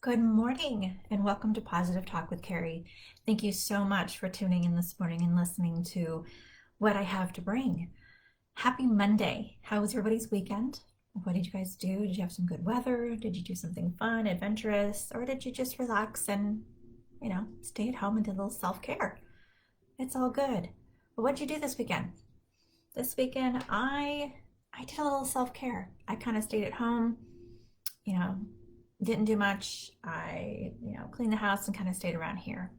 Good morning and welcome to Positive Talk with Kari. Thank you so much for tuning in this morning and listening to what I have to bring. Happy Monday. How was everybody's weekend? What did you guys do? Did you have some good weather? Did you do something fun, adventurous? Or did you just relax and, stay at home and do a little self-care? It's all good. But what did you do this weekend? This weekend, I did a little self-care. I kind of stayed at home, you know, didn't do much. I, cleaned the house and kind of stayed around here.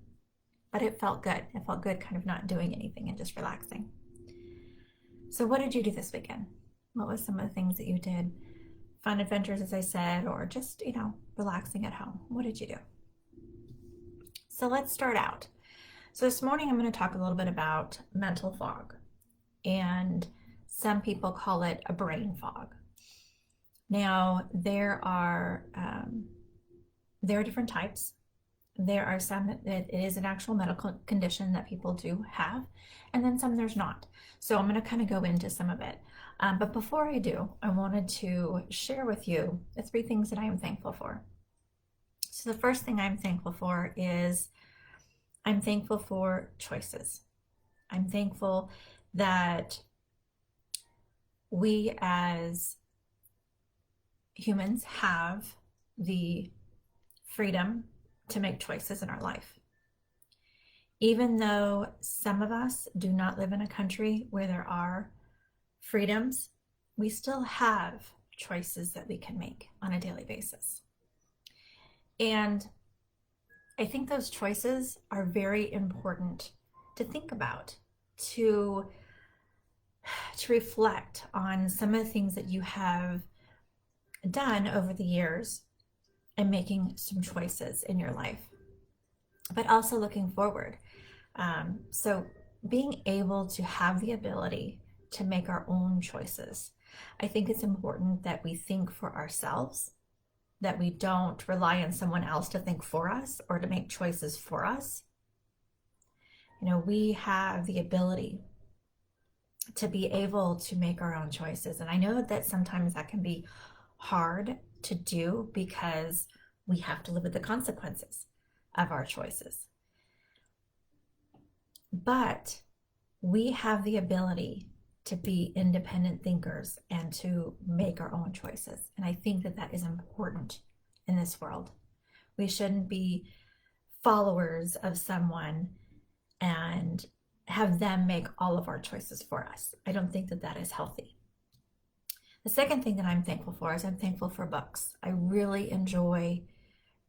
But it felt good. It felt good kind of not doing anything and just relaxing. So what did you do this weekend? What was some of the things that you did? Fun adventures, as I said, or just, relaxing at home. What did you do? So let's start out. So this morning I'm going to talk a little bit about mental fog. And some people call it a brain fog. Now, there are different types. There are some that it is an actual medical condition that people do have, and then some there's not. So I'm going to kind of go into some of it. But before I do, I wanted to share with you the three things that I am thankful for. So the first thing I'm thankful for is I'm thankful for choices. I'm thankful that we as humans have the freedom to make choices in our life. Even though some of us do not live in a country where there are freedoms, we still have choices that we can make on a daily basis. And I think those choices are very important to think about, to reflect on some of the things that you have done over the years and making some choices in your life, but also looking forward. So being able to have the ability to make our own choices. I think it's important that we think for ourselves, that we don't rely on someone else to think for us or to make choices for us. We have the ability to be able to make our own choices. And I know that sometimes that can be hard to do because we have to live with the consequences of our choices. But we have the ability to be independent thinkers and to make our own choices. And I think that that is important in this world. We shouldn't be followers of someone and have them make all of our choices for us. I don't think that that is healthy. The second thing that I'm thankful for is I'm thankful for books. I really enjoy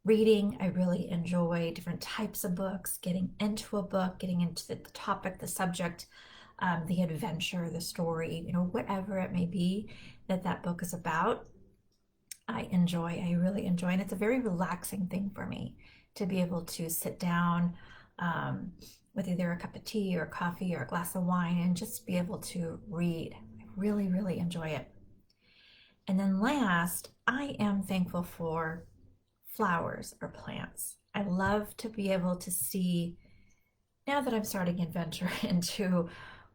reading. I really enjoy different types of books, getting into a book, getting into the topic, the subject, the adventure, the story, whatever it may be that book is about. I really enjoy, and it's a very relaxing thing for me to be able to sit down with either a cup of tea or coffee or a glass of wine and just be able to read. I really, really enjoy it. And then last, I am thankful for flowers or plants. I love to be able to see, now that I'm starting to venture into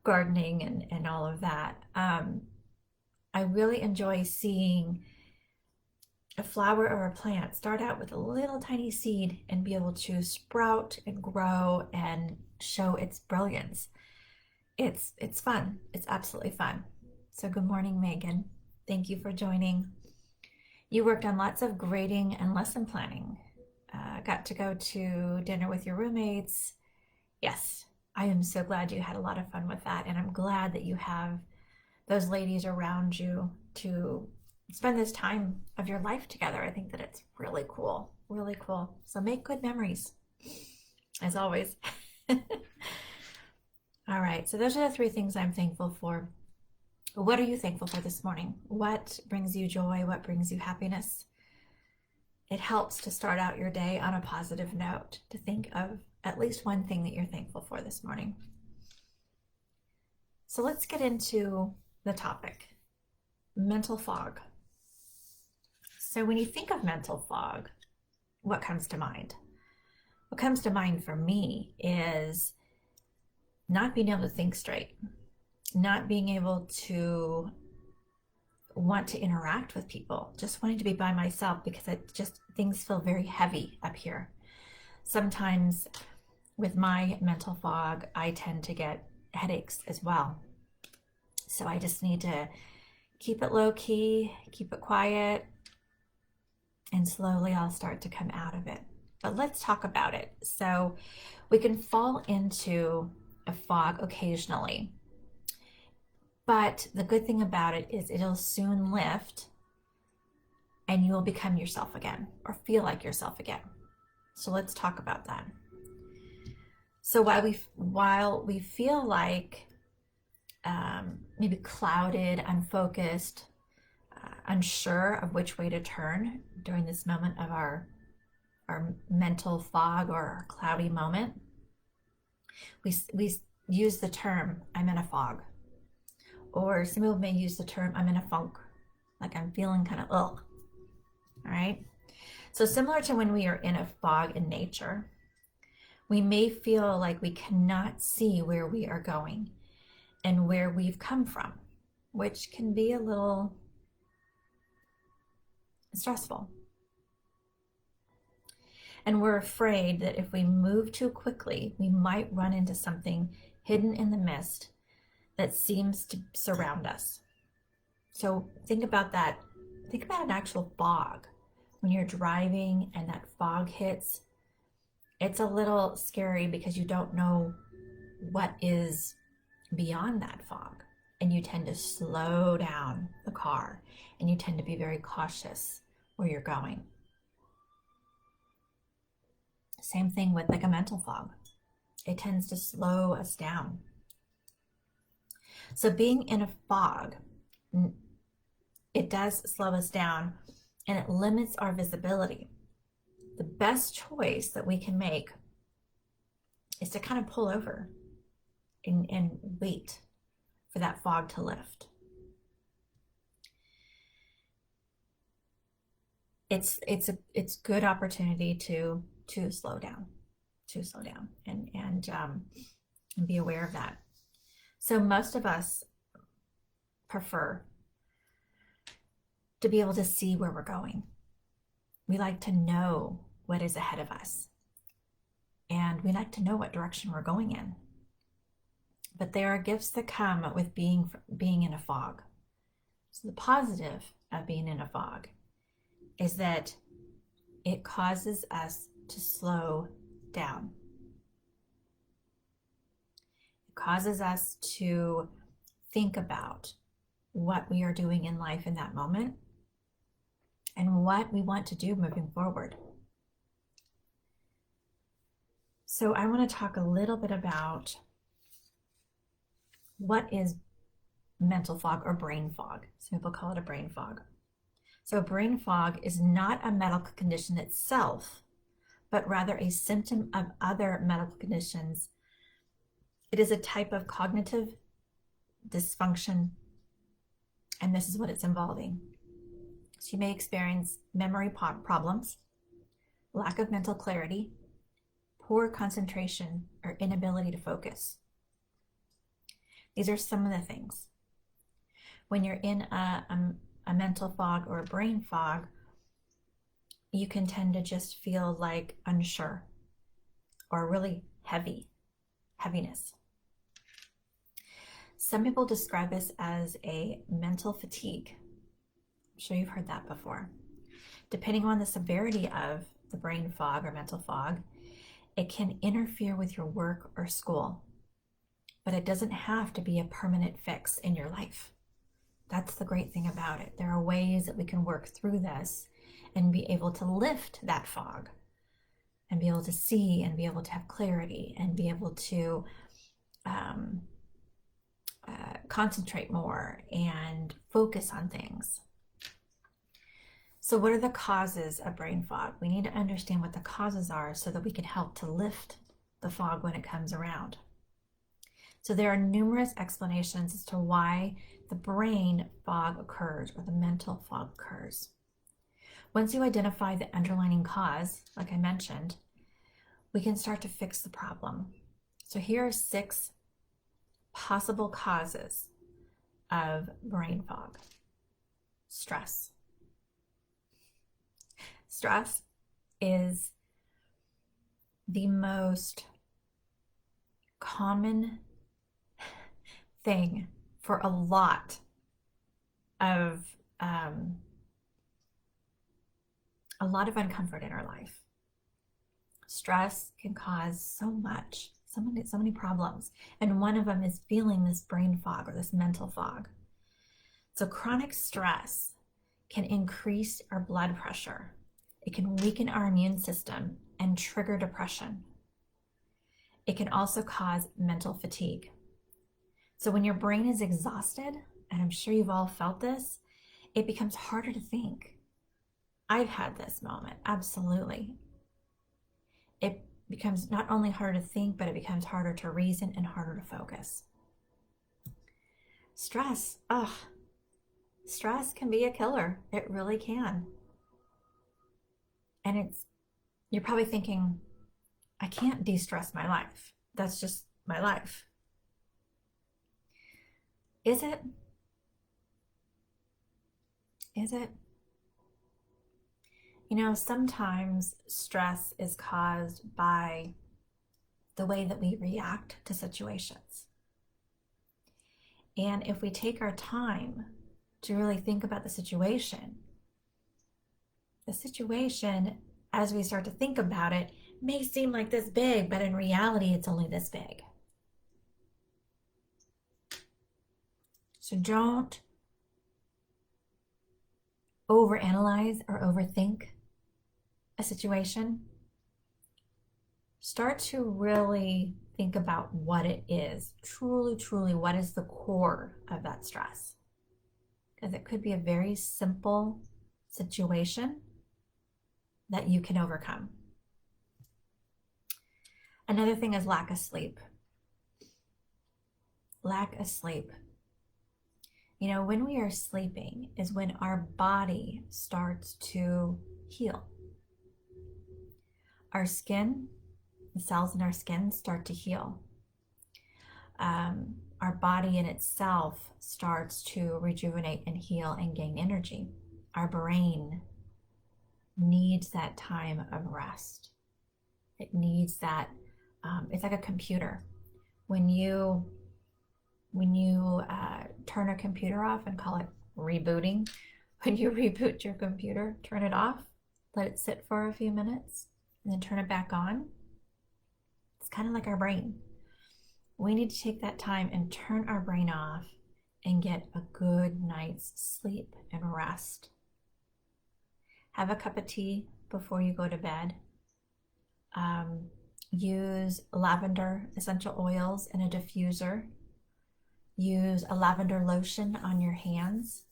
gardening and all of that, I really enjoy seeing a flower or a plant start out with a little tiny seed and be able to sprout and grow and show its brilliance. It's fun. It's absolutely fun. So good morning, Megan. Thank you for joining. You worked on lots of grading and lesson planning. Got to go to dinner with your roommates. Yes, I am so glad you had a lot of fun with that. And I'm glad that you have those ladies around you to spend this time of your life together. I think that it's really cool, really cool. So make good memories, as always. All right, so those are the three things I'm thankful for. What are you thankful for this morning? What brings you joy? What brings you happiness? It helps to start out your day on a positive note, to think of at least one thing that you're thankful for this morning. So let's get into the topic, mental fog. So when you think of mental fog, what comes to mind? What comes to mind for me is not being able to think straight, not being able to want to interact with people, just wanting to be by myself because things feel very heavy up here. Sometimes with my mental fog, I tend to get headaches as well. So I just need to keep it low key, keep it quiet, and slowly I'll start to come out of it. But let's talk about it. So we can fall into a fog occasionally, but the good thing about it is it'll soon lift and you will become yourself again or feel like yourself again. So let's talk about that. So while we feel like maybe clouded, unfocused, unsure of which way to turn during this moment of our mental fog or our cloudy moment, we use the term, I'm in a fog. Or some people may use the term, I'm in a funk, like I'm feeling kind of ugh. All right. So similar to when we are in a fog in nature, we may feel like we cannot see where we are going and where we've come from, which can be a little stressful. And we're afraid that if we move too quickly, we might run into something hidden in the mist that seems to surround us. So think about that. Think about an actual fog. When you're driving and that fog hits, it's a little scary because you don't know what is beyond that fog. And you tend to slow down the car and you tend to be very cautious where you're going. Same thing with like a mental fog. It tends to slow us down. So being in a fog, it does slow us down and it limits our visibility. The best choice that we can make is to kind of pull over and wait for that fog to lift. It's good opportunity to slow down, and be aware of that. So most of us prefer to be able to see where we're going. We like to know what is ahead of us, and we like to know what direction we're going in. But there are gifts that come with being in a fog. So the positive of being in a fog is that it causes us to slow down. It causes us to think about what we are doing in life in that moment and what we want to do moving forward. So I want to talk a little bit about what is mental fog or brain fog. Some people call it a brain fog. So brain fog is not a medical condition itself, but rather a symptom of other medical conditions. It is a type of cognitive dysfunction, and this is what it's involving. So you may experience memory problems, lack of mental clarity, poor concentration, or inability to focus. These are some of the things. When you're in a mental fog or a brain fog, you can tend to just feel like unsure or really heaviness. Some people describe this as a mental fatigue. I'm sure you've heard that before. Depending on the severity of the brain fog or mental fog, it can interfere with your work or school, but it doesn't have to be a permanent fix in your life. That's the great thing about it. There are ways that we can work through this and be able to lift that fog and be able to see and be able to have clarity and be able to concentrate more and focus on things. So what are the causes of brain fog? We need to understand what the causes are so that we can help to lift the fog when it comes around. So there are numerous explanations as to why the brain fog occurs or the mental fog occurs. Once you identify the underlying cause, like I mentioned, we can start to fix the problem. So here are 6 possible causes of brain fog. stress. Stress is the most common thing for a lot of um, uncomfort in our life. Stress can cause so many problems, and one of them is feeling this brain fog or this mental fog. So chronic stress can increase our blood pressure. It can weaken our immune system and trigger depression. It can also cause mental fatigue. So when your brain is exhausted, and I'm sure you've all felt this, it becomes harder to think. I've had this moment, absolutely. It becomes not only harder to think, but it becomes harder to reason and harder to focus. Stress, stress can be a killer. It really can. And you're probably thinking, I can't de-stress my life. That's just my life. Is it? Is it? You know, sometimes stress is caused by the way that we react to situations. And if we take our time to really think about the situation, as we start to think about it, may seem like this big, but in reality, it's only this big. So don't overanalyze or overthink a situation. Start to really think about what it is. Truly, what is the core of that stress? Because it could be a very simple situation that you can overcome. Another thing is lack of sleep. Lack of sleep. You know, when we are sleeping is when our body starts to heal. Our skin, the cells in our skin start to heal. Our body in itself starts to rejuvenate and heal and gain energy. Our brain needs that time of rest. It needs that, it's like a computer. When you turn a computer off and call it rebooting, when you reboot your computer, turn it off, let it sit for a few minutes, and then turn it back on. It's kind of like our brain. We need to take that time and turn our brain off and get a good night's sleep and rest. Have a cup of tea before you go to bed. Use lavender essential oils in a diffuser. Use a lavender lotion on your hands.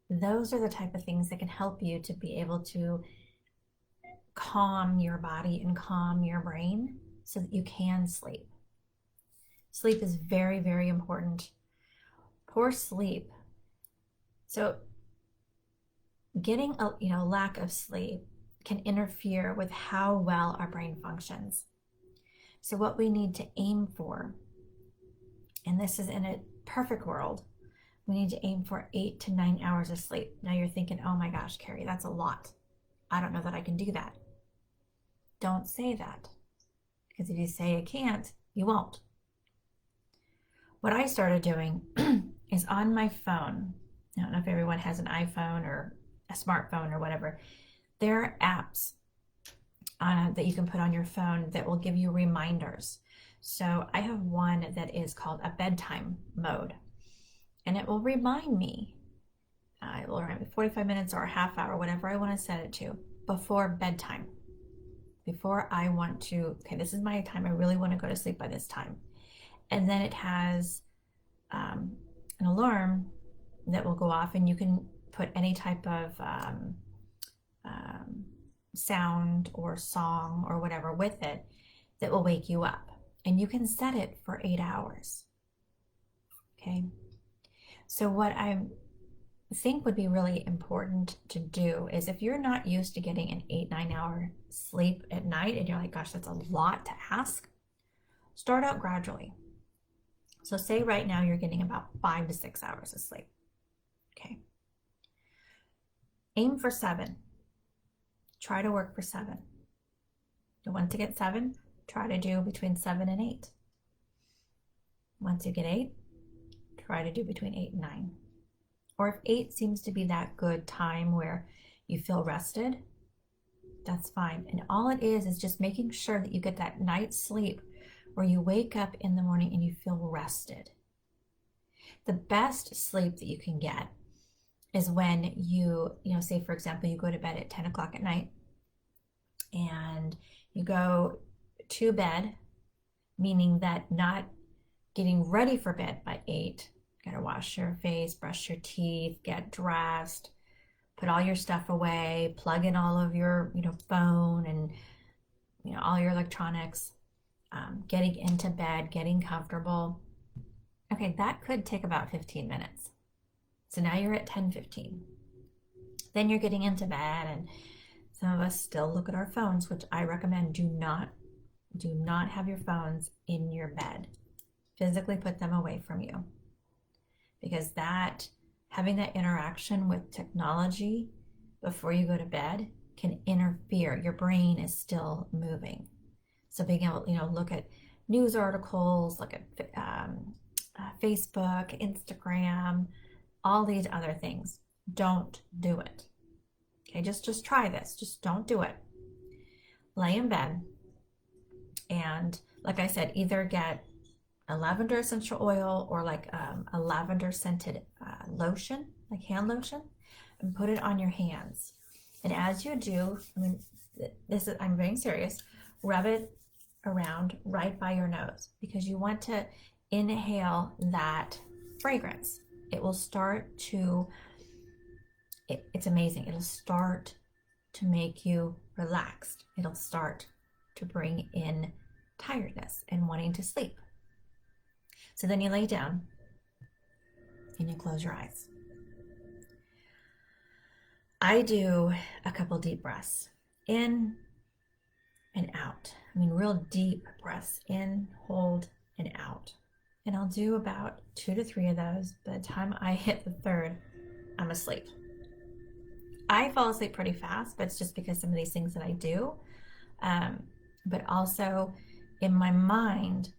Those are the type of things that can help you to be able to calm your body and calm your brain so that you can sleep. Sleep is very, very important. Poor sleep. So getting a lack of sleep can interfere with how well our brain functions. So what we need to aim for, and this is in a perfect world, we need to aim for 8 to 9 hours of sleep. Now you're thinking, oh my gosh, Kari, that's a lot. I don't know that I can do that. Don't say that. Because if you say you can't, you won't. What I started doing is on my phone. I don't know if everyone has an iPhone or a smartphone or whatever. There are apps that you can put on your phone that will give you reminders. So I have one that is called a bedtime mode. And it will remind me, it will remind me 45 minutes or a half hour, whatever I want to set it to, before bedtime. Before I want to, okay, this is my time. I really want to go to sleep by this time. And then it has an alarm that will go off, and you can put any type of sound or song or whatever with it that will wake you up. And you can set it for 8 hours. Okay. So what I think would be really important to do is, if you're not used to getting an 8-9 hour sleep at night and you're like, gosh, that's a lot to ask, start out gradually. So say right now you're getting about 5 to 6 hours of sleep. Okay. Aim for 7. Try to work for 7. You want to get 7, try to do between 7 and 8. Once you get 8, try to do between 8 and 9. Or if 8 seems to be that good time where you feel rested, that's fine. And all it is just making sure that you get that night's sleep where you wake up in the morning and you feel rested. The best sleep that you can get is when you say for example, you go to bed at 10 o'clock at night and you go to bed, meaning that not getting ready for bed by 8. You gotta wash your face, brush your teeth, get dressed, put all your stuff away, plug in all of your phone and all your electronics, getting into bed, getting comfortable. Okay, that could take about 15 minutes. So now you're at 10:15. Then you're getting into bed, and some of us still look at our phones, which I recommend do not have your phones in your bed. Physically put them away from you, because having that interaction with technology before you go to bed can interfere. Your brain is still moving. So being able to look at news articles, look at Facebook, Instagram, all these other things, don't do it. Okay, just try this. Just don't do it. Lay in bed and, like I said, either get a lavender essential oil or like a lavender scented lotion, like hand lotion, and put it on your hands. And as you do, I'm being serious, rub it around right by your nose, because you want to inhale that fragrance. It will start to, it's amazing. It'll start to make you relaxed. It'll start to bring in tiredness and wanting to sleep. So then you lay down and you close your eyes. I do a couple deep breaths, in and out. Real deep breaths in, hold, and out. And I'll do about 2 to 3 of those. By the time I hit the third, I'm asleep. I fall asleep pretty fast, but it's just because some of these things that I do. But also in my mind,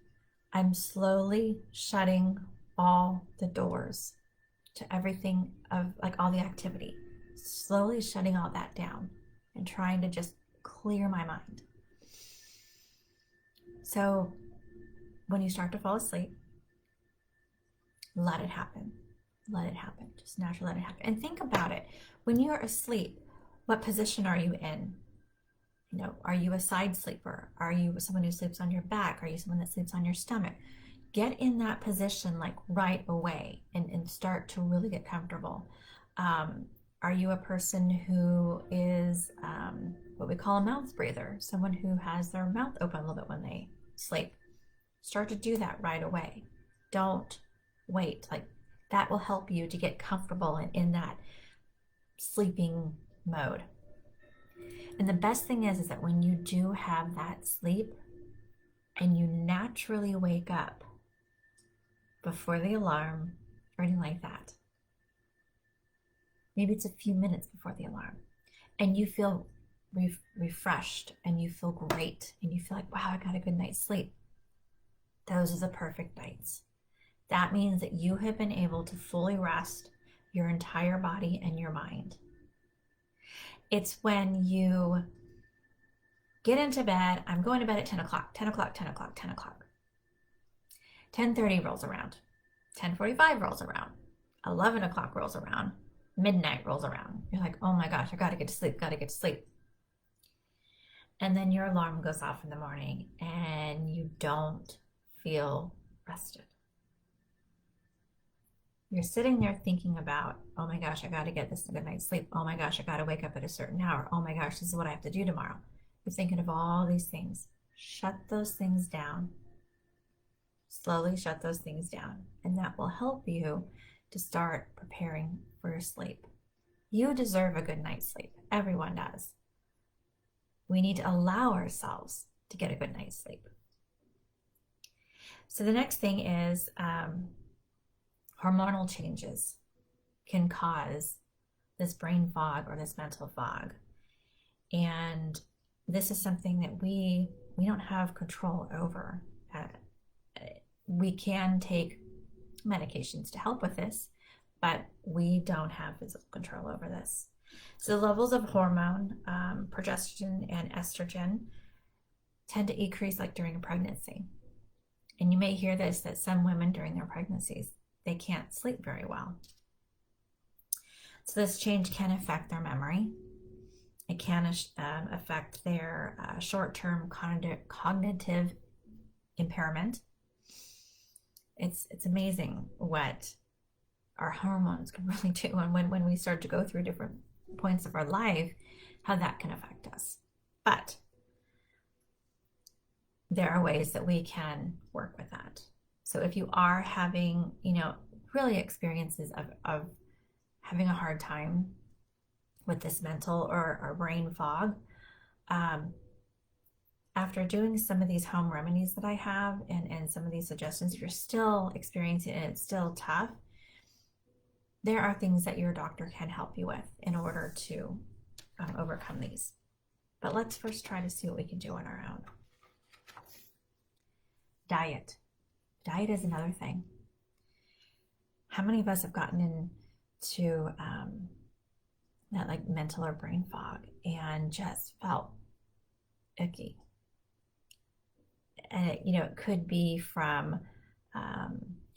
I'm slowly shutting all the doors to everything of like all the activity, slowly shutting all that down and trying to just clear my mind. So when you start to fall asleep, let it happen. Let it happen. Just naturally let it happen. And think about it. When you're asleep, what position are you in? Are you a side sleeper? Are you someone who sleeps on your back? Are you someone that sleeps on your stomach? Get in that position like right away and start to really get comfortable. Are you a person who is what we call a mouth breather? Someone who has their mouth open a little bit when they sleep. Start to do that right away. Don't wait. Like that will help you to get comfortable and in that sleeping mode. And the best thing is that when you do have that sleep and you naturally wake up before the alarm or anything like that, maybe it's a few minutes before the alarm, and you feel refreshed and you feel great and you feel like, wow, I got a good night's sleep. Those are the perfect nights. That means that you have been able to fully rest your entire body and your mind. It's when you get into bed, I'm going to bed at 10 o'clock, 10 o'clock, 10 o'clock, 10 o'clock. 10:30 rolls around, 10:45 rolls around, 11 o'clock rolls around, midnight rolls around. You're like, oh my gosh, I gotta get to sleep, gotta get to sleep. And then your alarm goes off in the morning and you don't feel rested. You're sitting there thinking about, oh my gosh, I gotta get this good night's sleep. Oh my gosh, I gotta wake up at a certain hour. Oh my gosh, this is what I have to do tomorrow. You're thinking of all these things. Shut those things down. Slowly shut those things down. And that will help you to start preparing for your sleep. You deserve a good night's sleep. Everyone does. We need to allow ourselves to get a good night's sleep. So the next thing is hormonal changes can cause this brain fog or this mental fog. And this is something that we don't have control over. We can take medications to help with this, but we don't have physical control over this. So the levels of hormone, progesterone and estrogen tend to increase like during a pregnancy. And you may hear this, that some women during their pregnancies, they can't sleep very well. So this change can affect their memory. It can affect their short-term cognitive impairment. It's amazing what our hormones can really do, and when we start to go through different points of our life, how that can affect us. But there are ways that we can work with that. So if you are having, really experiences of having a hard time with this mental or brain fog, after doing some of these home remedies that I have and some of these suggestions, if you're still experiencing it, it's still tough, there are things that your doctor can help you with in order to overcome these. But let's first try to see what we can do on our own. Diet. Diet is another thing. How many of us have gotten into that like mental or brain fog and just felt icky? And it could be from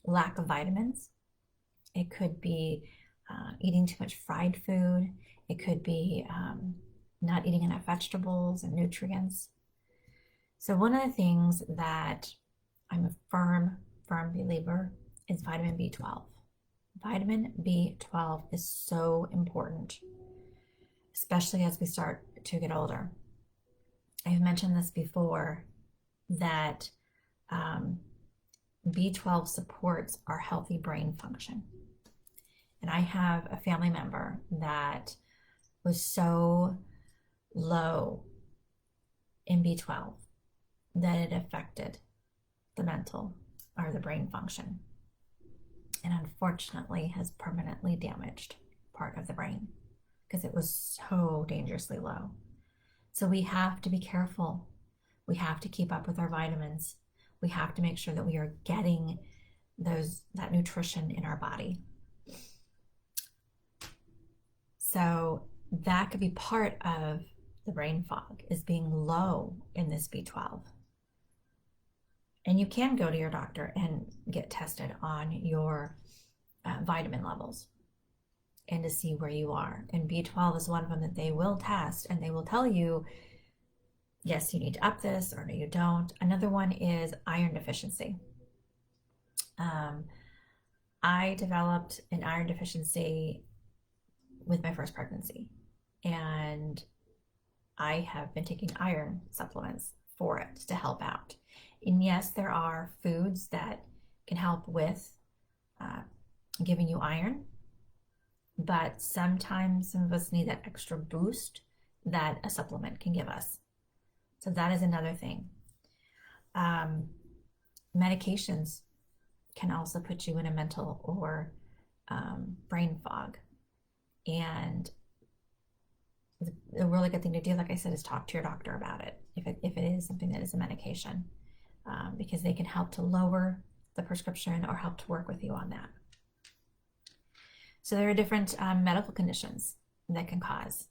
lack of vitamins. It could be eating too much fried food. It could be not eating enough vegetables and nutrients. So one of the things that I'm a firm believer is vitamin B12. Vitamin B12 is so important, especially as we start to get older. I've mentioned this before, that B12 supports our healthy brain function. And I have a family member that was so low in B12 that it affected the mental or the brain function, and unfortunately has permanently damaged part of the brain because it was so dangerously low. So we have to be careful. We have to keep up with our vitamins. We have to make sure that we are getting that nutrition in our body. So that could be part of the brain fog, is being low in this B12. And you can go to your doctor and get tested on your vitamin levels and to see where you are. And B12 is one of them that they will test, and they will tell you, yes, you need to up this, or no, you don't. Another one is iron deficiency. I developed an iron deficiency with my first pregnancy, and I have been taking iron supplements for it to help out. And yes, there are foods that can help with giving you iron, but sometimes some of us need that extra boost that a supplement can give us. So that is another thing. Medications can also put you in a mental or brain fog. And the really good thing to do, like I said, is talk to your doctor about it if it is something that is a medication, because they can help to lower the prescription or help to work with you on that. So there are different medical conditions that can cause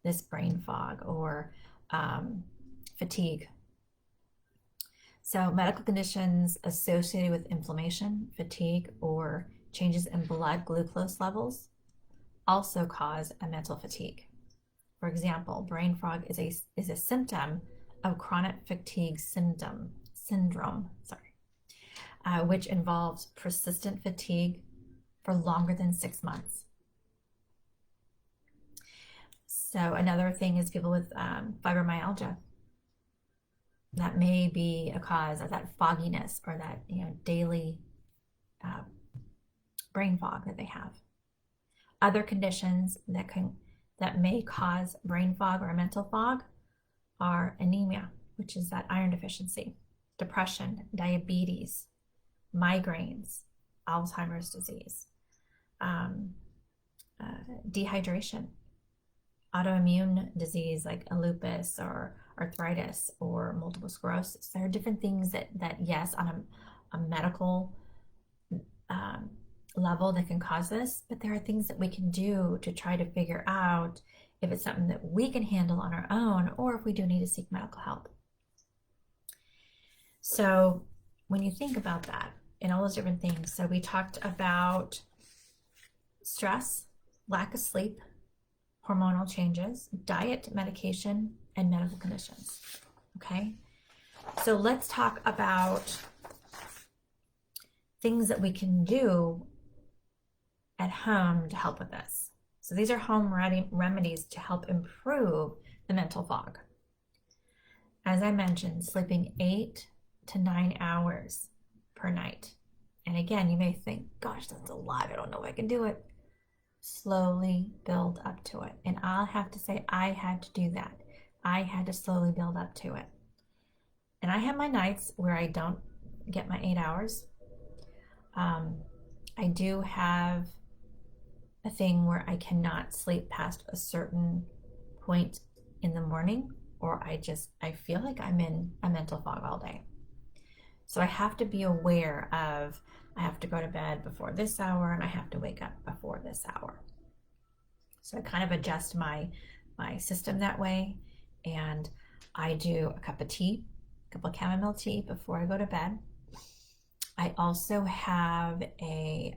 this brain fog or fatigue. So medical conditions associated with inflammation, fatigue, or changes in blood glucose levels also cause a mental fatigue. For example, brain fog is a symptom of chronic fatigue syndrome, which involves persistent fatigue for longer than 6 months. So another thing is people with fibromyalgia. That may be a cause of that fogginess or that daily brain fog that they have. Other conditions that may cause brain fog or mental fog are anemia, which is that iron deficiency, depression, diabetes, migraines, Alzheimer's disease, um, dehydration, autoimmune disease like a lupus or arthritis or multiple sclerosis. There are different things that yes, on a medical um, level that can cause this, but there are things that we can do to try to figure out if it's something that we can handle on our own or if we do need to seek medical help. So when you think about that and all those different things, so we talked about stress, lack of sleep, hormonal changes, diet, medication, and medical conditions. Okay, so let's talk about things that we can do at home to help with this. So these are home remedies to help improve the mental fog. As I mentioned, sleeping 8 to 9 hours per night. And again, you may think, gosh, that's a lot. I don't know if I can do it. Slowly build up to it. And I'll have to say, I had to do that. I had to slowly build up to it. And I have my nights where I don't get my 8 hours. I do have a thing where I cannot sleep past a certain point in the morning, or I feel like I'm in a mental fog all day. So I have to be aware of, I have to go to bed before this hour and I have to wake up before this hour. So I kind of adjust my system that way. And I do a cup of tea, a cup of chamomile tea before I go to bed. I also have an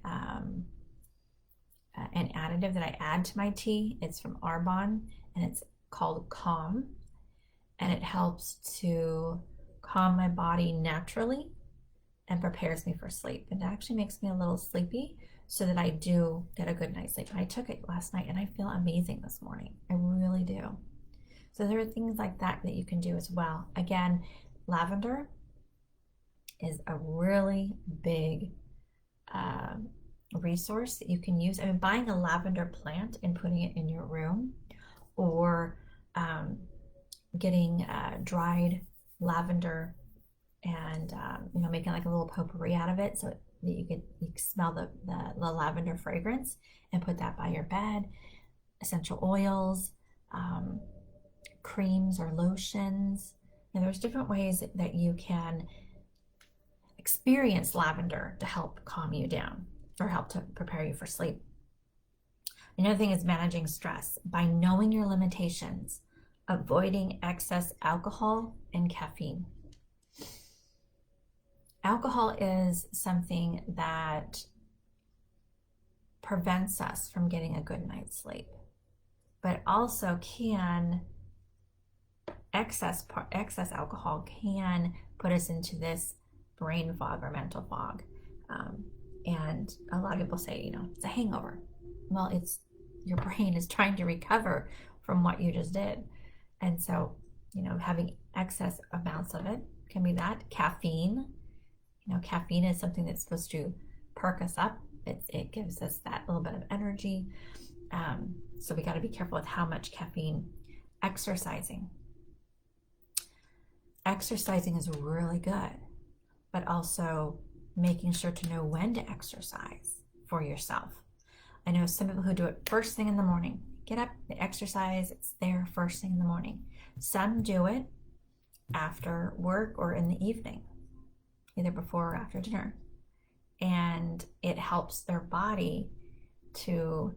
additive that I add to my tea. It's from Arbonne and it's called Calm, and it helps to calm my body naturally and prepares me for sleep. It actually makes me a little sleepy so that I do get a good night's sleep. I took it last night and I feel amazing this morning. I really do. So there are things like that that you can do as well. Again, lavender is a really big resource that you can use. I mean, buying a lavender plant and putting it in your room, or getting dried lavender and making like a little potpourri out of it so that you can smell the lavender fragrance and put that by your bed. Essential oils, creams or lotions. And there's different ways that you can experience lavender to help calm you down or help to prepare you for sleep. Another thing is managing stress by knowing your limitations, avoiding excess alcohol and caffeine. Alcohol is something that prevents us from getting a good night's sleep, but also excess alcohol can put us into this brain fog or mental fog. And a lot of people say, it's a hangover. Well, it's your brain is trying to recover from what you just did. And so, having excess amounts of it can be that. Caffeine, caffeine is something that's supposed to perk us up. It gives us that little bit of energy. So we got to be careful with how much caffeine. Exercising is really good, but also making sure to know when to exercise for yourself. I know some people who do it first thing in the morning. Get up, they exercise, it's there first thing in the morning. Some do it after work or in the evening, either before or after dinner. And it helps their body to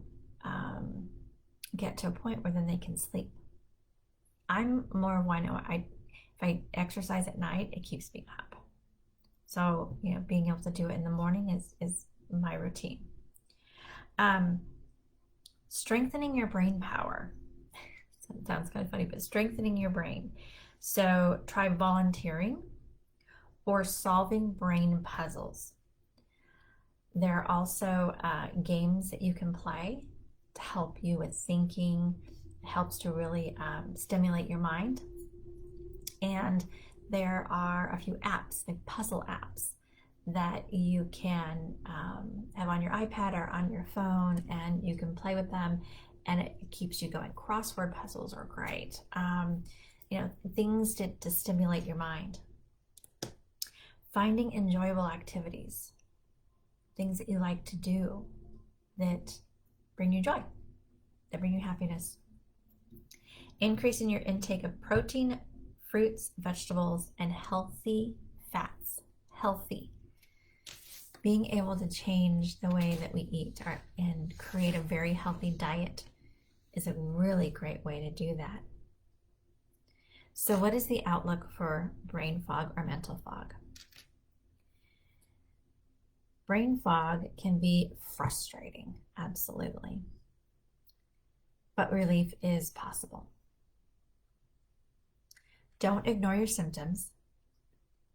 get to a point where then they can sleep. I'm more of one, if I exercise at night, it keeps me up. So, being able to do it in the morning is my routine. Strengthening your brain power. It sounds kind of funny, but strengthening your brain. So try volunteering or solving brain puzzles. There are also games that you can play to help you with thinking. It helps to really stimulate your mind. And there are a few apps, like puzzle apps, that you can have on your iPad or on your phone, and you can play with them, and it keeps you going. Crossword puzzles are great. Things to stimulate your mind. Finding enjoyable activities, things that you like to do that bring you joy, that bring you happiness. Increasing your intake of protein, fruits, vegetables, and healthy fats. Healthy. Being able to change the way that we eat and create a very healthy diet is a really great way to do that. So what is the outlook for brain fog or mental fog? Brain fog can be frustrating, absolutely, but relief is possible. Don't ignore your symptoms,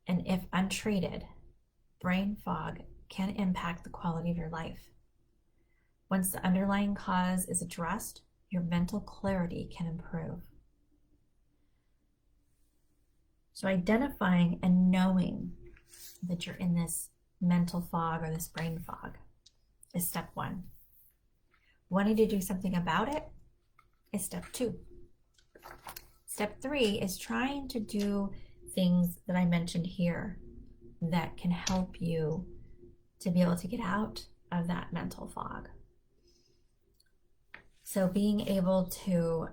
and if untreated, brain fog can impact the quality of your life. Once the underlying cause is addressed, your mental clarity can improve. So identifying and knowing that you're in this mental fog or this brain fog is step one. Wanting to do something about it is step two. Step three is trying to do things that I mentioned here that can help you to be able to get out of that mental fog. So being able to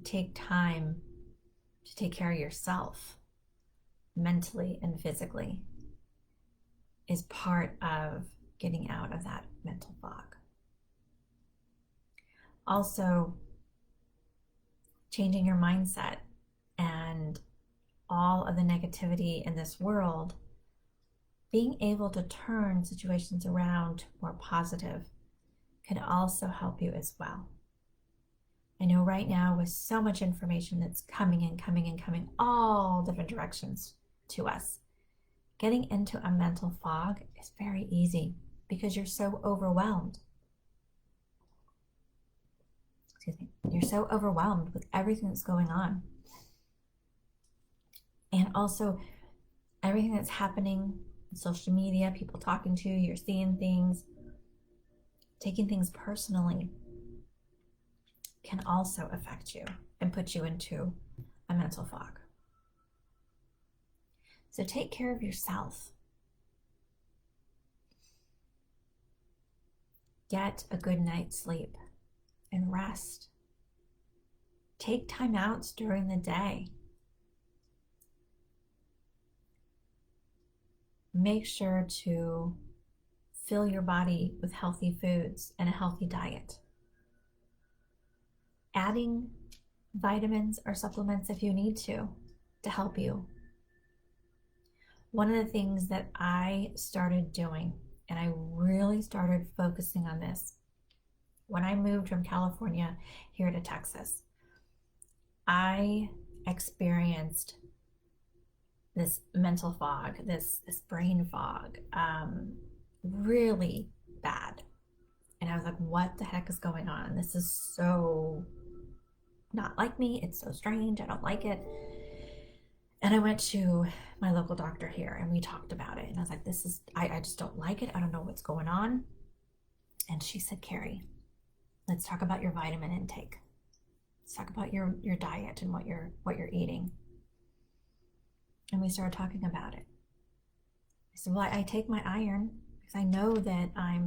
take time to take care of yourself mentally and physically is part of getting out of that mental fog. Also, changing your mindset and all of the negativity in this world, being able to turn situations around to more positive can also help you as well. I know right now with so much information that's coming all different directions to us, getting into a mental fog is very easy because you're so overwhelmed. You're so overwhelmed with everything that's going on. And also everything that's happening on social media, people talking to you, you're seeing things, taking things personally can also affect you and put you into a mental fog. So take care of yourself. Get a good night's sleep and rest. Take time outs during the day. Make sure to fill your body with healthy foods and a healthy diet. Adding vitamins or supplements if you need to help you. One of the things that I started doing, and I really started focusing on this, when I moved from California here to Texas, I experienced this mental fog, this brain fog, really bad. And I was like, what the heck is going on? This is so not like me. It's so strange. I don't like it. And I went to my local doctor here and we talked about it. And I was like, I just don't like it. I don't know what's going on. And she said, Kari, let's talk about your vitamin intake. Let's talk about your diet and what you're eating. And we started talking about it. I said, well, I take my iron because I know that I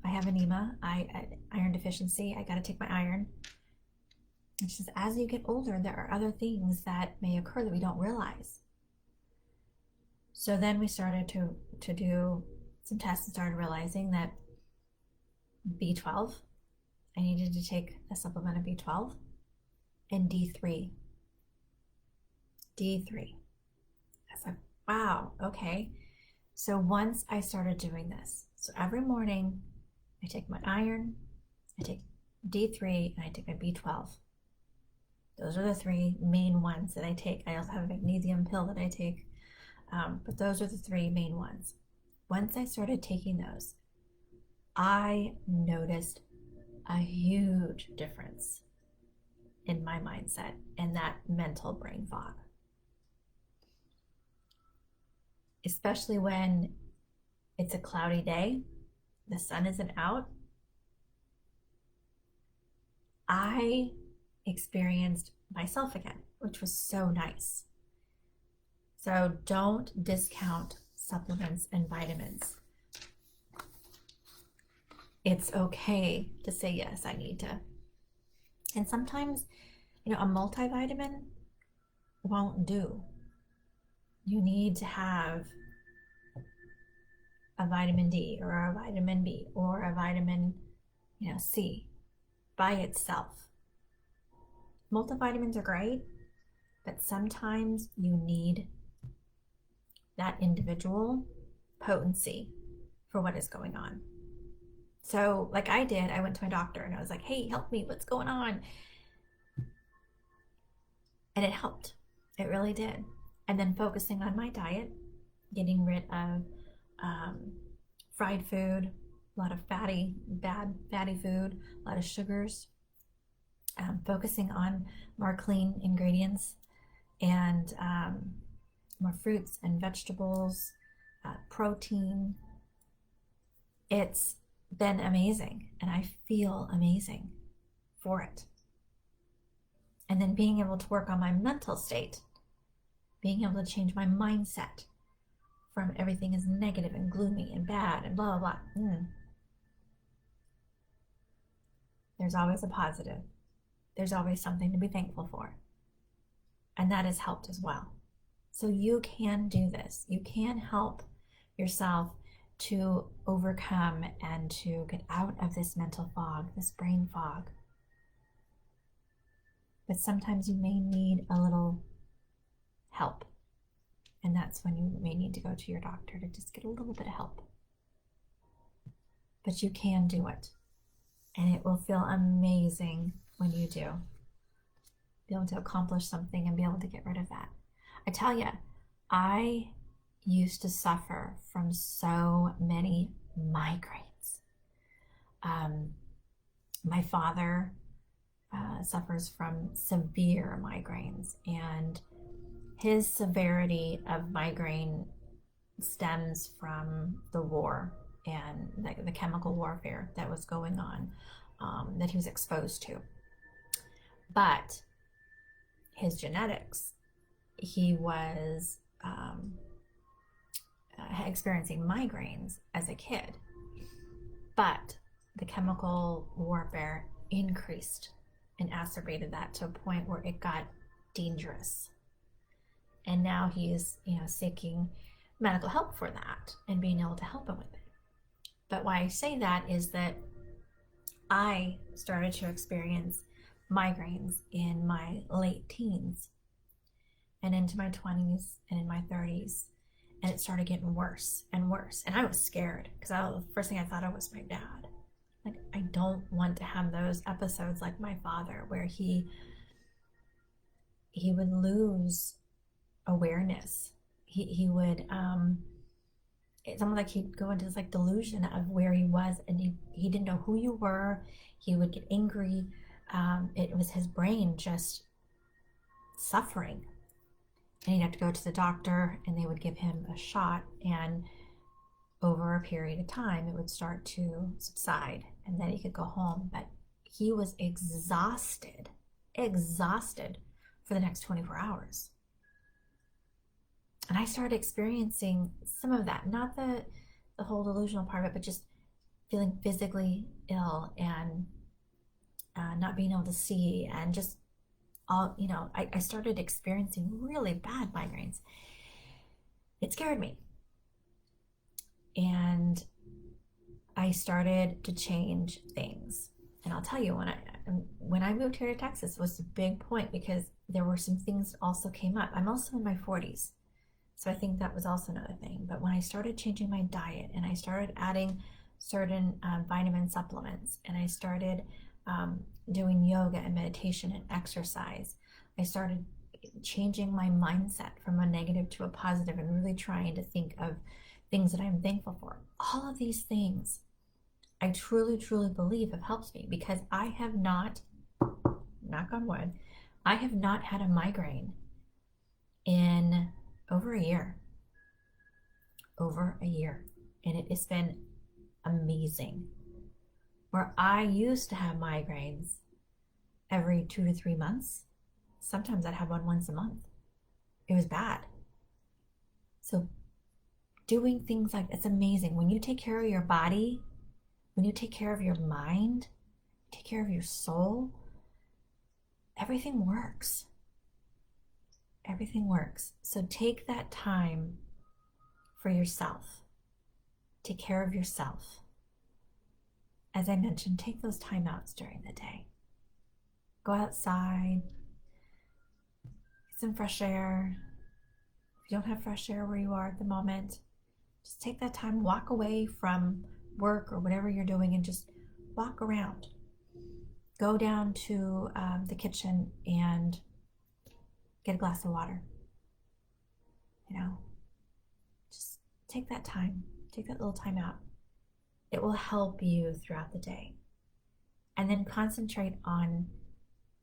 have anemia, iron deficiency. I got to take my iron. And she says, as you get older, there are other things that may occur that we don't realize. So then we started to do some tests and started realizing that B12, I needed to take a supplement of B12 and D3. I was like, wow, okay. So once I started doing this, so every morning I take my iron, I take D3, and I take my B12. Those are the three main ones that I take. I also have a magnesium pill that I take, but those are the three main ones. Once I started taking those, I noticed a huge difference in my mindset and that mental brain fog. Especially when it's a cloudy day, the sun isn't out. I experienced myself again, which was so nice. So don't discount supplements and vitamins. It's okay to say, yes, I need to. And sometimes, a multivitamin won't do. You need to have a vitamin D or a vitamin B or a vitamin, C by itself. Multivitamins are great, but sometimes you need that individual potency for what is going on. So, like I did, I went to my doctor and I was like, hey, help me, what's going on? And it helped. It really did. And then focusing on my diet, getting rid of fried food, a lot of bad fatty food, a lot of sugars, focusing on more clean ingredients and more fruits and vegetables, protein. It's been amazing, and I feel amazing for it. And then being able to work on my mental state, being able to change my mindset from everything is negative and gloomy and bad and blah, blah, blah. There's always a positive. There's always something to be thankful for. And that has helped as well. So you can do this. You can help yourself to overcome and to get out of this mental fog, this brain fog. But sometimes you may need a little help. And that's when you may need to go to your doctor to just get a little bit of help. But you can do it. And it will feel amazing when you do. Be able to accomplish something and be able to get rid of that. I tell you, I used to suffer from so many migraines. My father suffers from severe migraines, and his severity of migraine stems from the war and the chemical warfare that was going on, that he was exposed to. But his genetics, he was experiencing migraines as a kid, but the chemical warfare increased and exacerbated that to a point where it got dangerous. And now he's, seeking medical help for that and being able to help him with it. But why I say that is that I started to experience migraines in my late teens and into my 20s and in my 30s. And it started getting worse and worse. And I was scared because the first thing I thought of was my dad. Like, I don't want to have those episodes like my father where he would lose awareness. He would, it's almost like he'd go into this like delusion of where he was, and he didn't know who you were. He would get angry. It was his brain just suffering. And he'd have to go to the doctor, and they would give him a shot, and over a period of time it would start to subside, and then he could go home. But he was exhausted for the next 24 hours. And I started experiencing some of that, not the whole delusional part of it, but just feeling physically ill and not being able to see, and just all, I started experiencing really bad migraines. It scared me. And I started to change things. And I'll tell you, when I moved here to Texas, it was a big point because there were some things that also came up. I'm also in my 40s. So I think that was also another thing. But when I started changing my diet and I started adding certain vitamin supplements, and I started doing yoga and meditation and exercise, I started changing my mindset from a negative to a positive and really trying to think of things that I'm thankful for. All of these things, I truly, truly believe have helped me, because I have not, knock on wood, I have not had a migraine in over a year. And it has been amazing. Where I used to have migraines every 2 to 3 months. Sometimes I'd have one once a month. It was bad. So doing things like, it's amazing. When you take care of your body, when you take care of your mind, take care of your soul, everything works. Everything works. So take that time for yourself. Take care of yourself. As I mentioned, take those timeouts during the day. Go outside, get some fresh air. If you don't have fresh air where you are at the moment, just take that time, walk away from work or whatever you're doing and just walk around. Go down to the kitchen and get a glass of water. Just take that time, take that little time out. It will help you throughout the day. And then concentrate on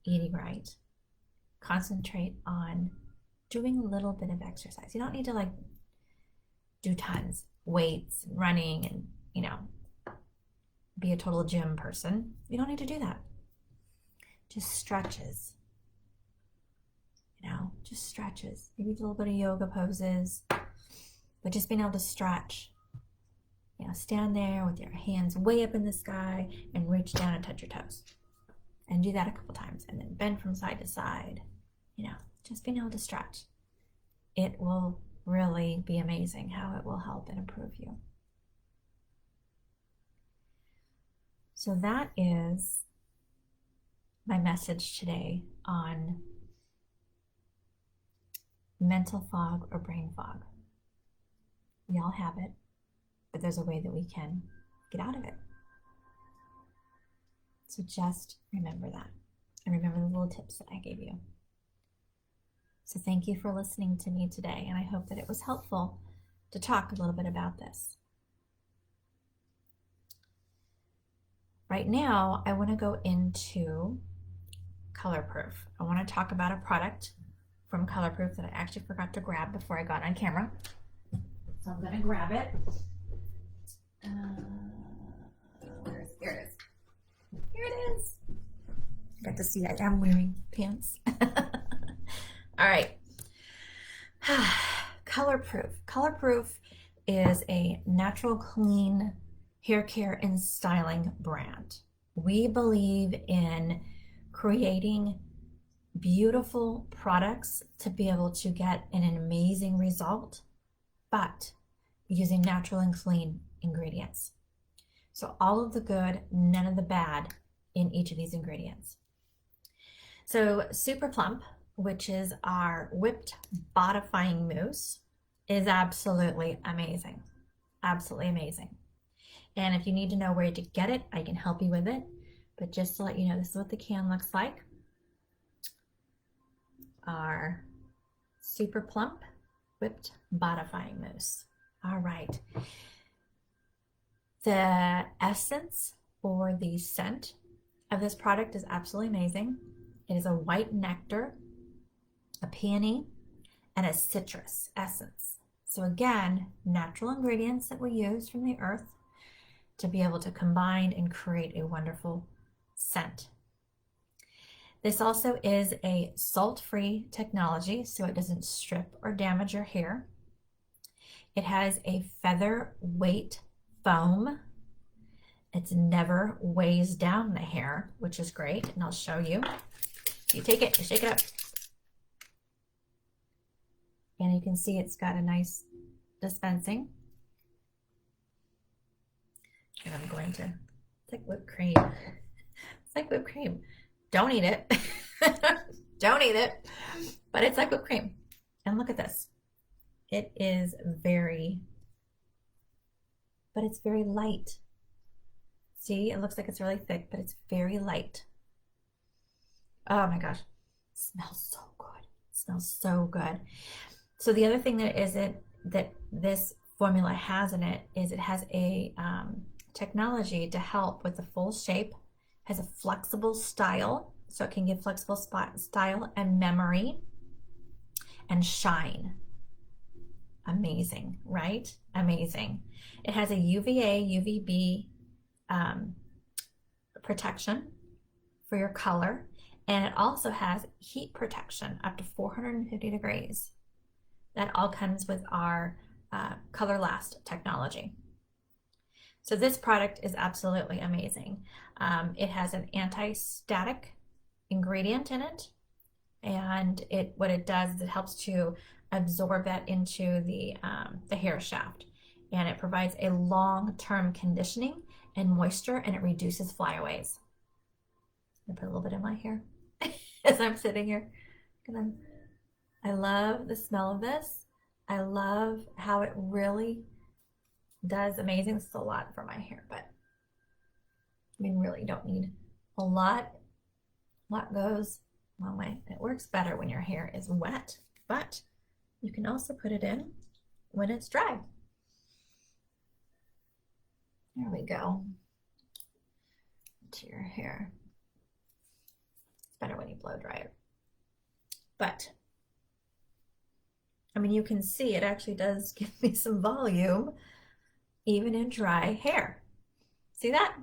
eating right. Concentrate on doing a little bit of exercise. You don't need to do tons, weights, running, and be a total gym person. You don't need to do that. Just stretches. Just stretches. Maybe a little bit of yoga poses, but just being able to stretch. Stand there with your hands way up in the sky and reach down and touch your toes. And do that a couple times, and then bend from side to side. Just being able to stretch. It will really be amazing how it will help and improve you. So that is my message today on mental fog or brain fog. We all have it, but there's a way that we can get out of it. So just remember that, and remember the little tips that I gave you. So thank you for listening to me today, and I hope that it was helpful to talk a little bit about this. Right now, I want to go into ColorProof. I want to talk about a product from ColorProof that I actually forgot to grab before I got on camera. So I'm going to grab it. Here it is. Here it is. You got to see I am wearing pants. All right. ColorProof. ColorProof is a natural, clean hair care and styling brand. We believe in creating beautiful products to be able to get an amazing result, but using natural and clean ingredients. So all of the good, none of the bad in each of these ingredients. So Super Plump, which is our whipped bodifying mousse, is absolutely amazing. Absolutely amazing. And if you need to know where to get it, I can help you with it. But just to let you know, this is what the can looks like. Our Super Plump whipped bodifying mousse. All right. The essence or the scent of this product is absolutely amazing. It is a white nectar, a peony, and a citrus essence. So again, natural ingredients that we use from the earth to be able to combine and create a wonderful scent. This also is a salt-free technology, so it doesn't strip or damage your hair. It has a feather weight foam. It never weighs down the hair, which is great, and I'll show you. You take it, you shake it up. And you can see it's got a nice dispensing. And I'm going to, it's like whipped cream. It's like whipped cream. Don't eat it. Don't eat it. But it's like whipped cream. And look at this. It is but it's very light. See, it looks like it's really thick, but it's very light. Oh my gosh. It smells so good. It smells so good. So the other thing that this formula has in it is it has a technology to help with the full shape, has a flexible style, so it can give flexible style and memory and shine. Amazing, right? Amazing. It has a UVA, UVB protection for your color, And it also has heat protection up to 450 degrees. That all comes with our Color Last technology. So this product is absolutely amazing. It has an anti-static ingredient in it, and what it does is it helps to absorb that into the hair shaft, and it provides a long-term conditioning and moisture, and it reduces flyaways. I put a little bit in my hair as I'm sitting here. I love the smell of this. I love how it really does amazing. It's a lot for my hair, but I mean, really don't need a lot. A lot goes a long way. It works better when your hair is wet, but you can also put it in when it's dry. There we go. To your hair. It's better when you blow dry it. But I mean, you can see it actually does give me some volume even in dry hair. See that?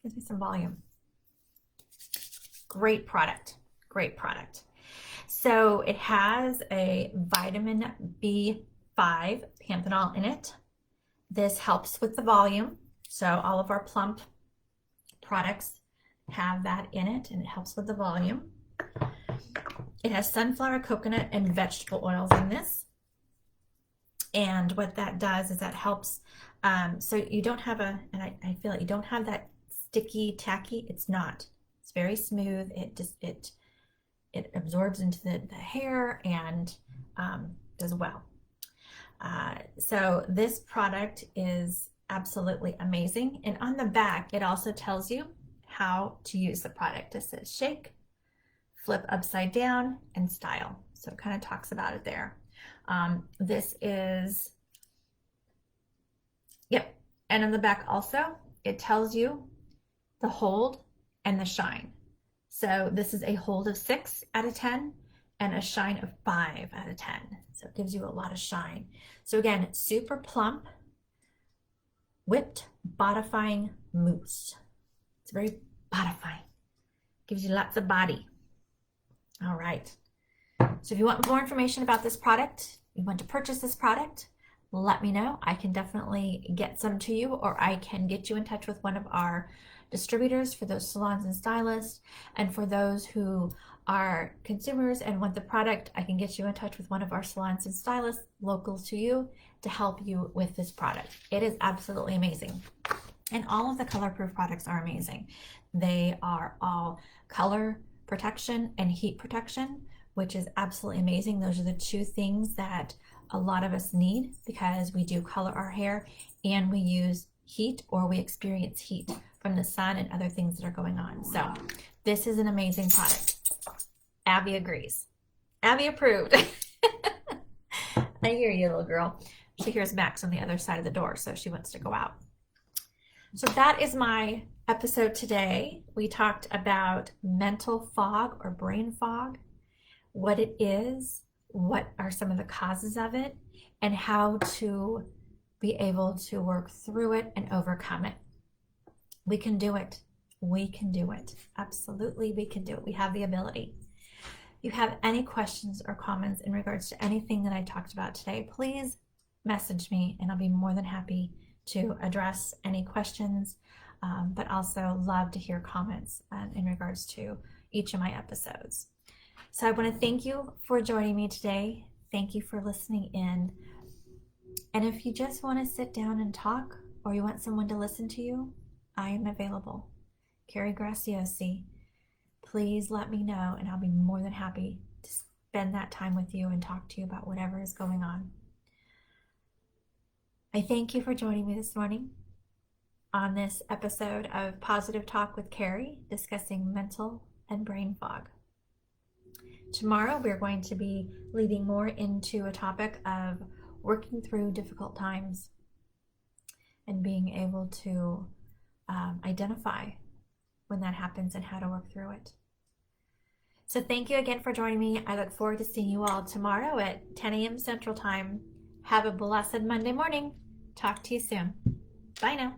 Gives me some volume. Great product. Great product. So it has a vitamin B5 panthenol in it. This helps with the volume. So all of our plump products have that in it, and it helps with the volume. It has sunflower, coconut, and vegetable oils in this. And what that does is that helps, so you don't have and I feel like you don't have that sticky, tacky. It's not. It's very smooth. It absorbs into the hair and does well. So this product is absolutely amazing. And on the back, it also tells you how to use the product. It says shake, flip upside down, and style. So it kind of talks about it there. This is, yep. And on the back also, it tells you the hold and the shine. So this is a hold of 6 out of 10 and a shine of 5 out of 10. So it gives you a lot of shine. So again, super plump, whipped, bodifying mousse. It's very bodifying. Gives you lots of body. All right. So if you want more information about this product, you want to purchase this product, let me know. I can definitely get some to you, or I can get you in touch with one of our distributors for those salons and stylists. And for those who are consumers and want the product, I can get you in touch with one of our salons and stylists local to you to help you with this product. It is absolutely amazing. And all of the ColorProof products are amazing. They are all color protection and heat protection, which is absolutely amazing. Those are the two things that a lot of us need because we do color our hair and we use heat, or we experience heat from the sun and other things that are going on. So this is an amazing product. Abby agrees. Abby approved. I hear you, little girl. She hears Max on the other side of the door, so she wants to go out. So that is my episode today. We talked about mental fog or brain fog, what it is, what are some of the causes of it, and how to be able to work through it and overcome it. We can do it. We can do it. Absolutely, we can do it. We have the ability. If you have any questions or comments in regards to anything that I talked about today, please message me and I'll be more than happy to address any questions, but also love to hear comments in regards to each of my episodes. So I want to thank you for joining me today. Thank you for listening in. And if you just want to sit down and talk, or you want someone to listen to you, I am available. Kari Graciosi. Please let me know and I'll be more than happy to spend that time with you and talk to you about whatever is going on. I thank you for joining me this morning on this episode of Positive Talk with Kari, discussing mental and brain fog. Tomorrow we're going to be leading more into a topic of working through difficult times and being able to identify when that happens and how to work through it. So thank you again for joining me. I look forward to seeing you all tomorrow at 10 a.m. Central Time. Have a blessed Monday morning. Talk to you soon. Bye now.